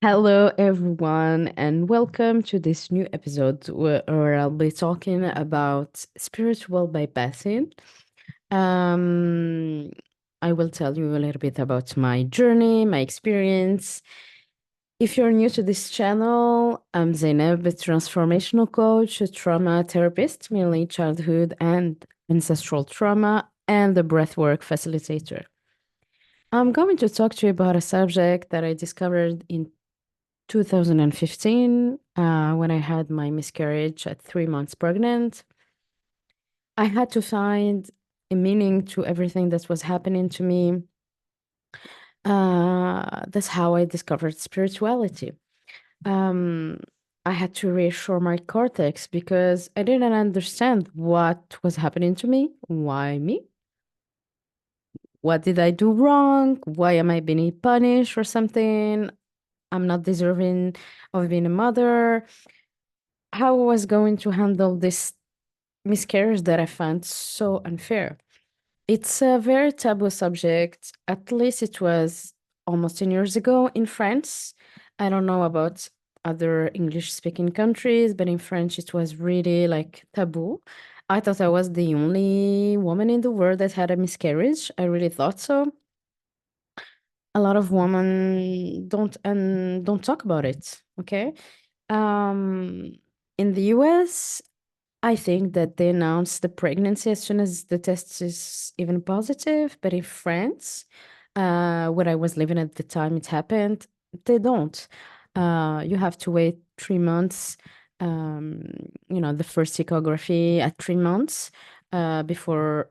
Hello, everyone, and welcome to this new episode where I'll be talking about spiritual bypassing. Um, I will tell you a little bit about my journey, my experience. If you're new to this channel, I'm Zainab, a transformational coach, a trauma therapist, mainly childhood and ancestral trauma, and a breathwork facilitator. I'm going to talk to you about a subject that I discovered in 2015, when I had my miscarriage at 3 months pregnant. I had to find a meaning to everything that was happening to me. That's how I discovered spirituality. Um, I had to reassure my cortex because I didn't understand what was happening to me. Why me? What did I do wrong? Why am I being punished or something? I'm not deserving of being a mother. How I was going to handle this miscarriage that I found so unfair. It's a very taboo subject. At least it was almost 10 years ago in France. I don't know about other English speaking countries, but in French it was really like taboo. I thought I was the only woman in the world that had a miscarriage. I really thought so. A lot of women don't talk about it, okay? Um in the US, I think that they announce the pregnancy as soon as the test is even positive. But in France, where I was living at the time it happened, they don't. You have to wait 3 months, um, the first ecography at 3 months before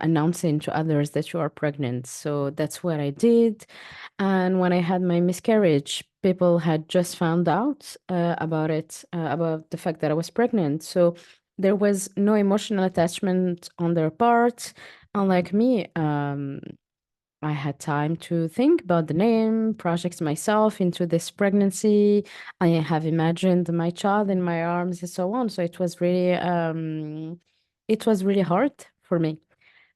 announcing to others that you are pregnant. So that's what I did. And when I had my miscarriage, people had just found out about it, about the fact that I was pregnant. So there was no emotional attachment on their part. Unlike me, I had time to think about the name, project myself into this pregnancy. I have imagined my child in my arms and so on. So it was really hard for me.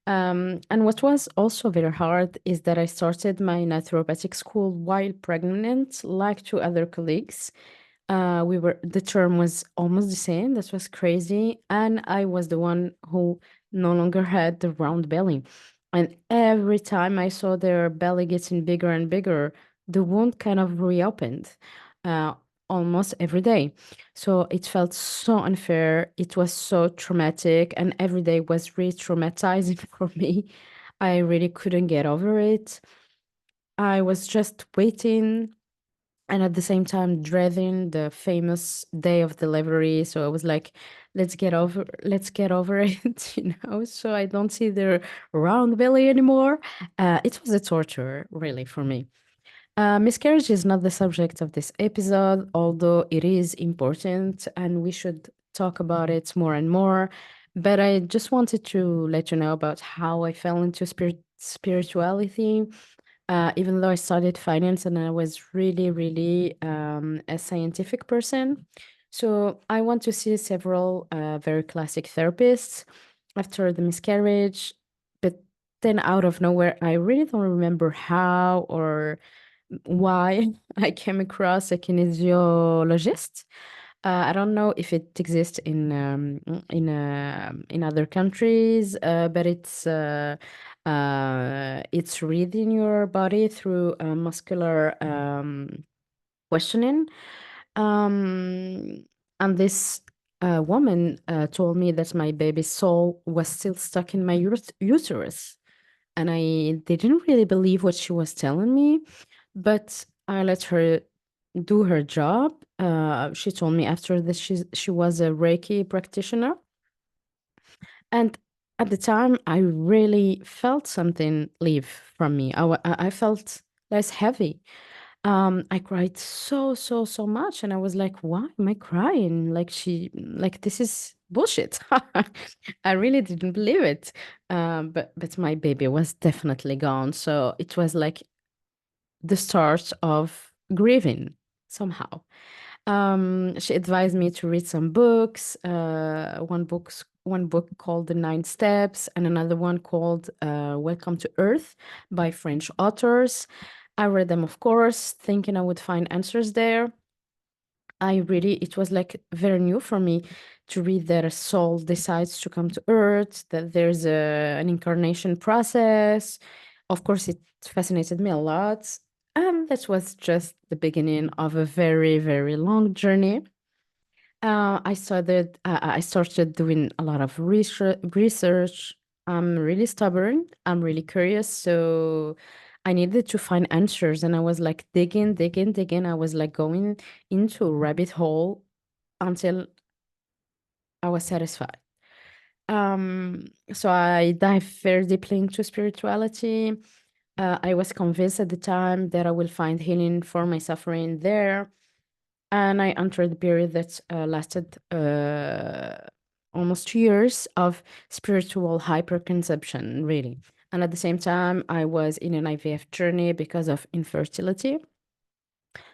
And what was also very hard is that I started my naturopathic school while pregnant, like two other colleagues. The term was almost the same. That was crazy. And I was the one who no longer had the round belly. And every time I saw their belly getting bigger and bigger, the wound kind of reopened uh, almost every day. So it felt so unfair. It was so traumatic, and every day was re traumatizing for me. I really couldn't get over it. I was just waiting and at the same time dreading the famous day of delivery. So I was like, let's get over it, so I don't see the round belly anymore. It was a torture, really, for me. Miscarriage is not the subject of this episode, although it is important and we should talk about it more and more. But I just wanted to let you know about how I fell into spirituality. Even though I studied finance and I was really, really a scientific person. So I went to see several very classic therapists after the miscarriage. But then out of nowhere, I really don't remember how or why I came across a kinesiologist. I don't know if it exists in other countries, but it's reading your body through muscular questioning. Um, and this woman told me that my baby's soul was still stuck in my uterus, and I didn't really believe what she was telling me, but I let her do her job. She told me after this she was a Reiki practitioner, and at the time I really felt something leave from me. I felt less heavy. I cried so much, and I was like, "Why am I crying? Like this is bullshit." I really didn't believe it. But my baby was definitely gone, so it was like the start of grieving somehow. She advised me to read some books. One book called The Nine Steps, and another one called Welcome to Earth by French authors. I read them, of course, thinking I would find answers there. It was like very new for me to read that a soul decides to come to Earth, that there's an incarnation process. Of course, it fascinated me a lot. And that was just the beginning of a very, very long journey. I started doing a lot of research. I'm really stubborn. I'm really curious. So I needed to find answers. And I was like digging, digging, digging. I was like going into a rabbit hole until I was satisfied. So I dived very deeply into spirituality. I was convinced at the time that I will find healing for my suffering there. And I entered the period that lasted almost 2 years of spiritual hyperconception, really. And at the same time, I was in an IVF journey because of infertility.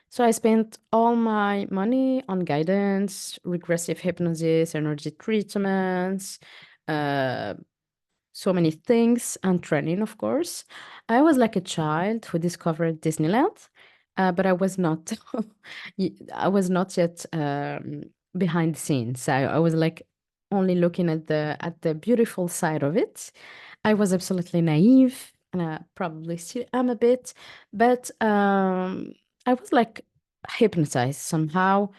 So I spent all my money on guidance, regressive hypnosis, energy treatments, uh, so many things, and training, of course. I was like a child who discovered Disneyland, but I was not. I was not yet behind the scenes. I was like only looking at the beautiful side of it. I was absolutely naive, and I probably still am a bit, but I was like hypnotized somehow.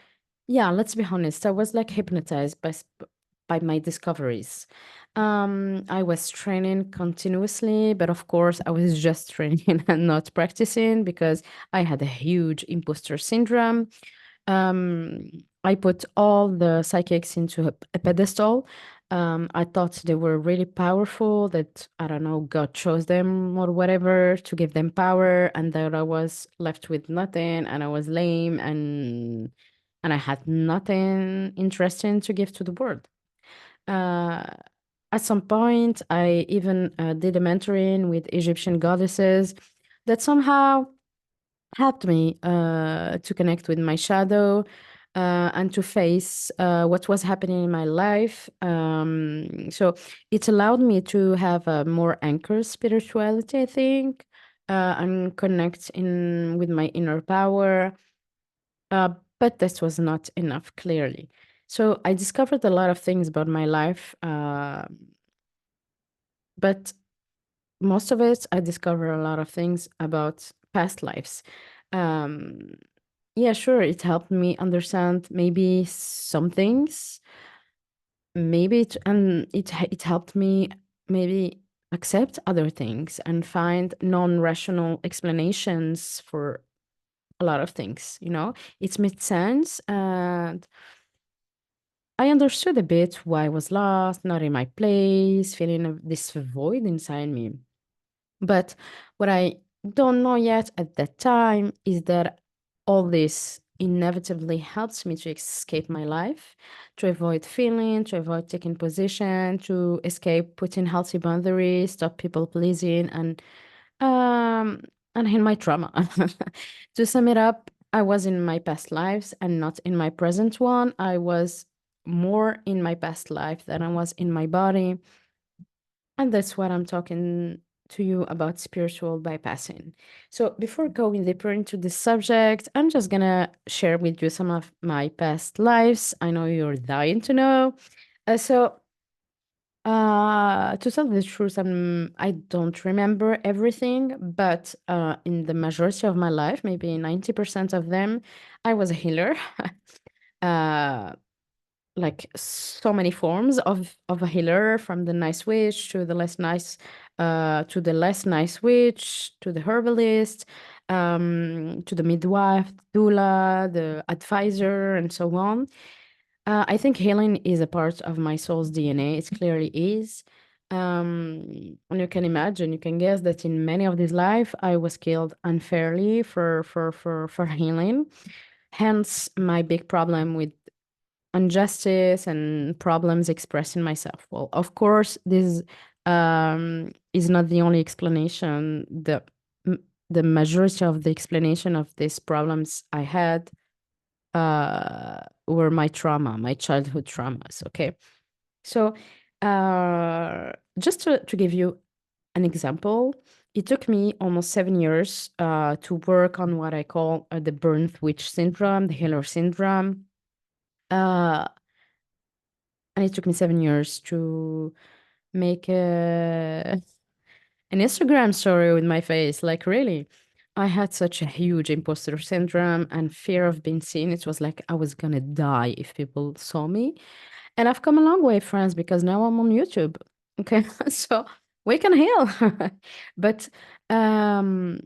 Yeah, let's be honest. I was like hypnotized by my discoveries. I was training continuously, but of course, I was just training and not practicing because I had a huge imposter syndrome. Um, I put all the psychics into a pedestal. I thought they were really powerful, that I don't know, God chose them or whatever to give them power, and that I was left with nothing and I was lame and I had nothing interesting to give to the world. Uh, at some point, I even did a mentoring with Egyptian goddesses that somehow helped me to connect with my shadow and to face what was happening in my life. So it allowed me to have a more anchored spirituality, I think, and connect in with my inner power. But this was not enough, clearly. So I discovered a lot of things about my life, but most of it, I discovered a lot of things about past lives. Um, yeah, sure, it helped me understand maybe some things. Maybe it helped me maybe accept other things and find non-rational explanations for a lot of things. It made sense, and I understood a bit why I was lost, not in my place, feeling this void inside me. But what I don't know yet at that time is that all this inevitably helps me to escape my life, to avoid feeling, to avoid taking position, to escape putting healthy boundaries, stop people pleasing, um and in my trauma. To sum it up, I was in my past lives and not in my present one. I was more in my past life than I was in my body. And that's what I'm talking to you about spiritual bypassing. So, before going deeper into this subject, I'm just gonna share with you some of my past lives. I know you're dying to know. To tell the truth, I don't remember everything, but in the majority of my life, maybe 90% of them, I was a healer. uh, like so many forms of a healer, from the nice witch to the less nice witch, to the herbalist, to the midwife, doula, the advisor, and so on. I think healing is a part of my soul's DNA. It clearly is. And you can imagine, you can guess that in many of these life, I was killed unfairly for healing. Hence, my big problem with injustice and problems expressing myself. Well, of course, this is not the only explanation. The majority of the explanation of these problems I had were my trauma, my childhood traumas. Okay, so just to give you an example, it took me almost 7 years to work on what I call the burnt witch syndrome, the healer syndrome. Uh, and it took me 7 years to make an Instagram story with my face. Like, really, I had such a huge imposter syndrome and fear of being seen. It was like I was gonna die if people saw me. And I've come a long way, friends, because now I'm on YouTube. Okay, so we can heal. But um,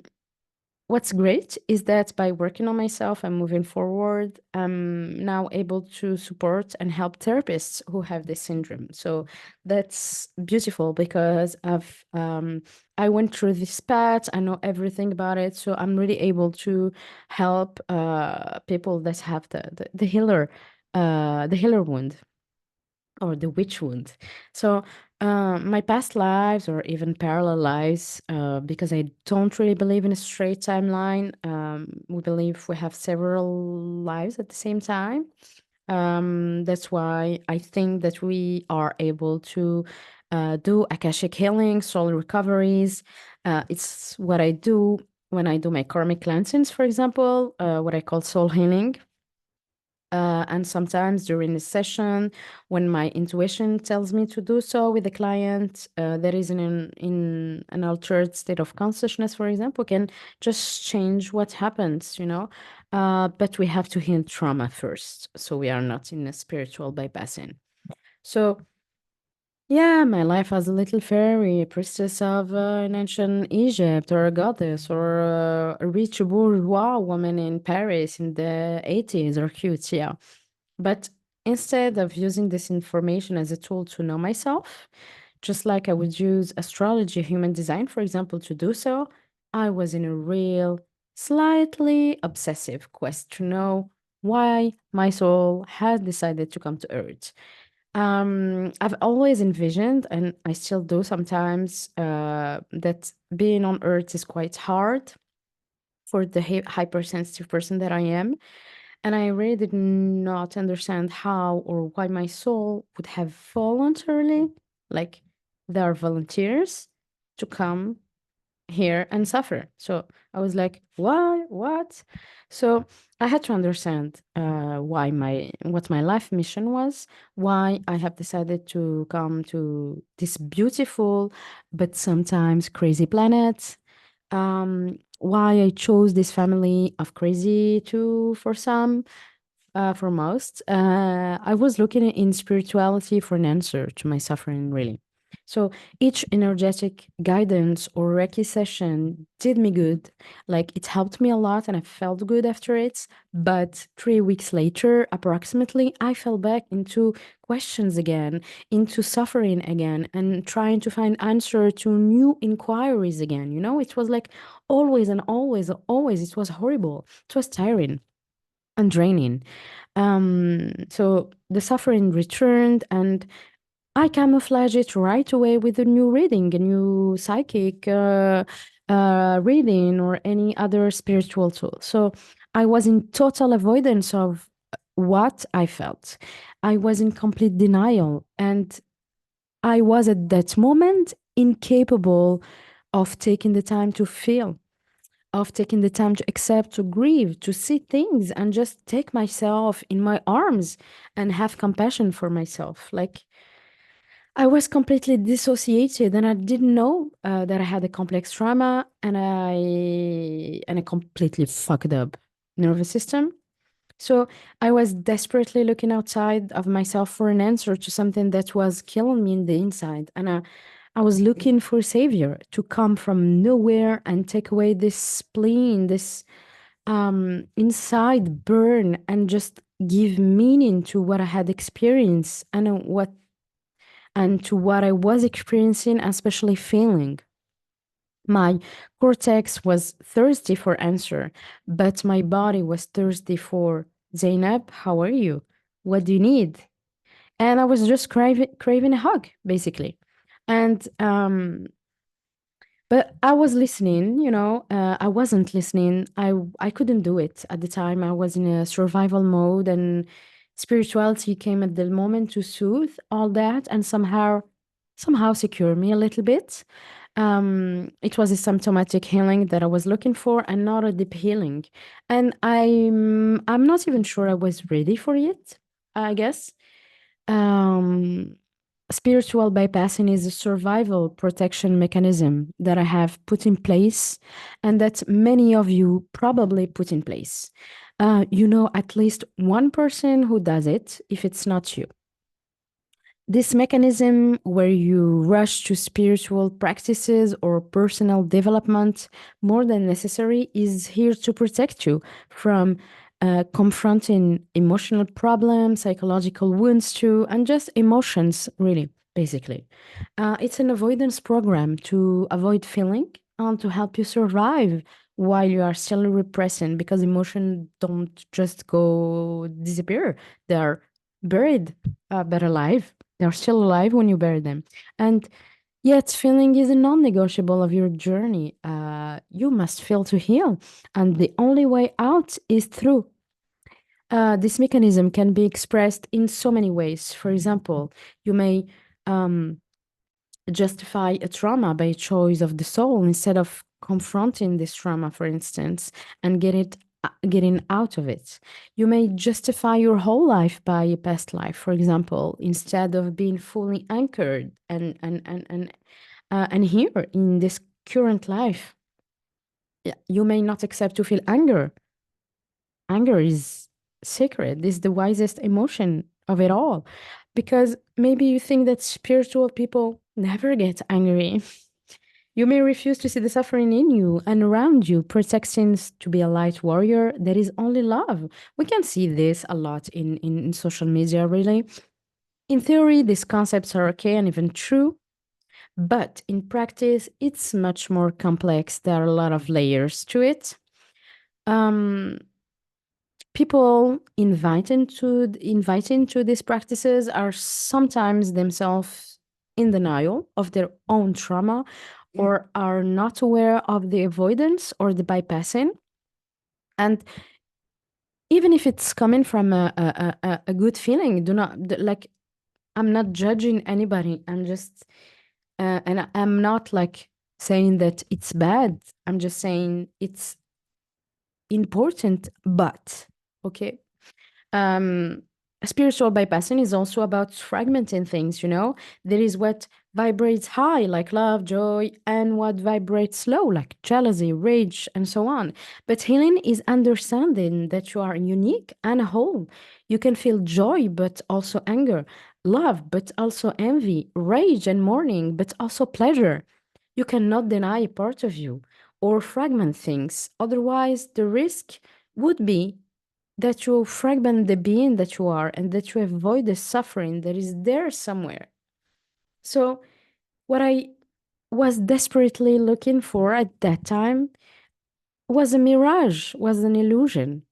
what's great is that by working on myself and moving forward, I'm now able to support and help therapists who have this syndrome. So that's beautiful because I went through this path. I know everything about it, so I'm really able to help people that have the healer wound or the witch wound. So, my past lives or even parallel lives, because I don't really believe in a straight timeline, we believe we have several lives at the same time. That's why I think that we are able to do Akashic healing, soul recoveries. It's what I do when I do my karmic cleansings, for example, what I call soul healing. And sometimes during the session, when my intuition tells me to do so with the client, there is in an altered state of consciousness, for example, can just change what happens, you know. But we have to heal trauma first, so we are not in a spiritual bypassing. So yeah, my life as a little fairy, a priestess of in ancient Egypt, or a goddess, or a rich bourgeois woman in Paris in the 80s, or cute, yeah. But instead of using this information as a tool to know myself, just like I would use astrology, human design, for example, to do so, I was in a real, slightly obsessive quest to know why my soul had decided to come to Earth. I've always envisioned, and I still do sometimes, that being on Earth is quite hard for the hypersensitive person that I am. And I really did not understand how or why my soul would have voluntarily, like, there are volunteers to come here and suffer. So I was like, why? What? So I had to understand what my life mission was, why I have decided to come to this beautiful but sometimes crazy planet, why I chose this family of crazy to for some, for most. I was looking in spirituality for an answer to my suffering, really. So each energetic guidance or Reiki session did me good. Like, it helped me a lot and I felt good after it. But 3 weeks later, approximately, I fell back into questions again, into suffering again, and trying to find answer to new inquiries again. You know, it was like always and always, always. It was horrible. It was tiring and draining. So the suffering returned, and I camouflage it right away with a new reading, a new psychic reading, or any other spiritual tool. So I was in total avoidance of what I felt. I was in complete denial, and I was at that moment incapable of taking the time to feel, of taking the time to accept, to grieve, to see things, and just take myself in my arms and have compassion for myself. Like, I was completely dissociated, and I didn't know that I had a complex trauma and a completely fucked up nervous system. So I was desperately looking outside of myself for an answer to something that was killing me in the inside. And I was looking for a savior to come from nowhere and take away this spleen, this inside burn, and just give meaning to what I had experienced and to what I was experiencing, especially feeling. My cortex was thirsty for answer, but my body was thirsty for Zainab, how are you? What do you need? And I was just craving a hug, basically. And but I was listening, you know, I wasn't listening. I couldn't do it at the time. I was in a survival mode, and spirituality came at the moment to soothe all that and somehow secure me a little bit. It was a symptomatic healing that I was looking for and not a deep healing. And I'm not even sure I was ready for it, I guess. Um, Spiritual bypassing is a survival protection mechanism that I have put in place and that many of you probably put in place. You know at least one person who does it if it's not you. This mechanism, where you rush to spiritual practices or personal development more than necessary, is here to protect you from confronting emotional problems, psychological wounds, too, and just emotions, really, basically. It's an avoidance program to avoid feeling and to help you survive while you are still repressing, because emotions don't just go disappear, they're buried, but alive. They're still alive when you bury them. And yet, feeling is a non negotiable of your journey. You must feel to heal. And the only way out is through. This mechanism can be expressed in so many ways. For example, you may um, justify a trauma by choice of the soul instead of confronting this trauma, for instance, and getting out of it. You may justify your whole life by a past life, for example, instead of being fully anchored and here in this current life. Yeah, you may not accept to feel anger. Anger is sacred. This is the wisest emotion of it all. Because maybe you think that spiritual people never get angry. You may refuse to see the suffering in you and around you, protecting to be a light warrior that is only love. We can see this a lot in social media, really. In theory, these concepts are okay and even true, but in practice, it's much more complex. There are a lot of layers to it. Um, People invited to these practices are sometimes themselves in denial of their own trauma or are not aware of the avoidance or the bypassing. And even if it's coming from a good feeling, do not like, I'm not judging anybody. I'm just I'm not like saying that it's bad. I'm just saying it's important, but okay. um Spiritual bypassing is also about fragmenting things, you know. There is what vibrates high like love, joy, and what vibrates low like jealousy, rage, and so on. But healing is understanding that you are unique and whole. You can feel joy but also anger, love but also envy, rage and mourning but also pleasure. You cannot deny a part of you or fragment things, otherwise the risk would be that you fragment the being that you are and that you avoid the suffering that is there somewhere. So, what I was desperately looking for at that time was a mirage, was an illusion.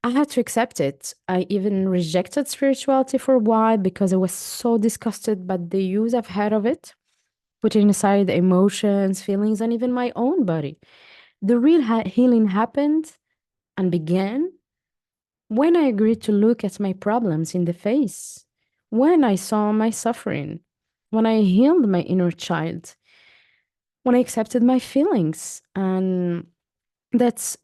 I had to accept it. I even rejected spirituality for a while because I was so disgusted by the use I've had of it, putting aside emotions, feelings, and even my own body. The real healing happened and began when I agreed to look at my problems in the face, when I saw my suffering, when I healed my inner child, when I accepted my feelings. And that's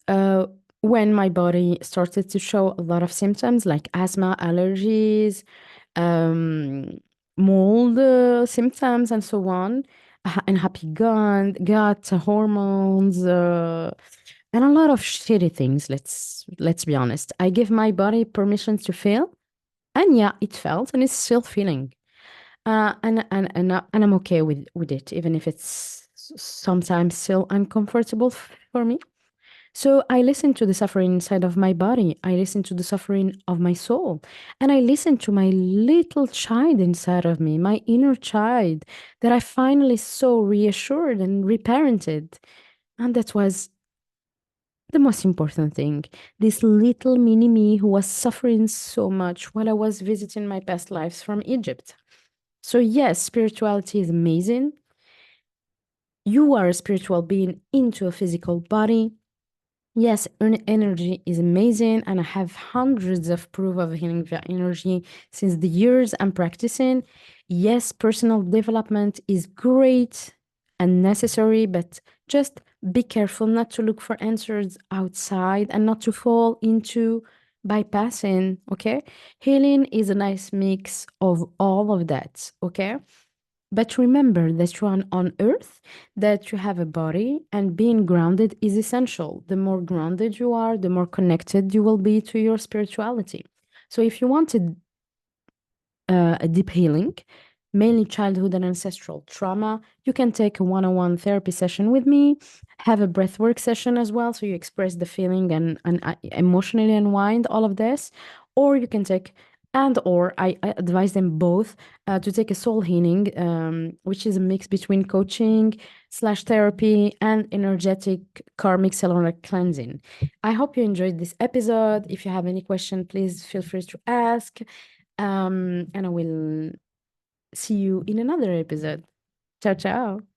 when my body started to show a lot of symptoms like asthma, allergies, um, mold symptoms, and so on, unhappy gut hormones. And a lot of shitty things. Let's be honest. I give my body permission to feel, and yeah, it felt, and it's still feeling. And I'm okay with it, even if it's sometimes still uncomfortable for me. So I listen to the suffering inside of my body. I listen to the suffering of my soul, and I listen to my little child inside of me, my inner child that I finally saw reassured and reparented, and that was the most important thing. This little mini me who was suffering so much while I was visiting my past lives from Egypt. So, yes, spirituality is amazing. You are a spiritual being into a physical body. Yes, energy is amazing, and I have hundreds of proof of healing via energy since the years I'm practicing. Yes, personal development is great. unnecessary, but just be careful not to look for answers outside and not to fall into bypassing, okay? Healing is a nice mix of all of that, okay? But remember that you're on earth, that you have a body, and being grounded is essential. The more grounded you are, the more connected you will be to your spirituality. So if you wanted a deep healing, mainly childhood and ancestral trauma, you can take a one-on-one therapy session with me, have a breathwork session as well, so you express the feeling and emotionally unwind all of this. Or you can take, and or I advise them both to take a soul healing, which is a mix between coaching slash therapy and energetic karmic cellular cleansing. I hope you enjoyed this episode. If you have any question, please feel free to ask. And I will see you in another episode. Ciao, ciao.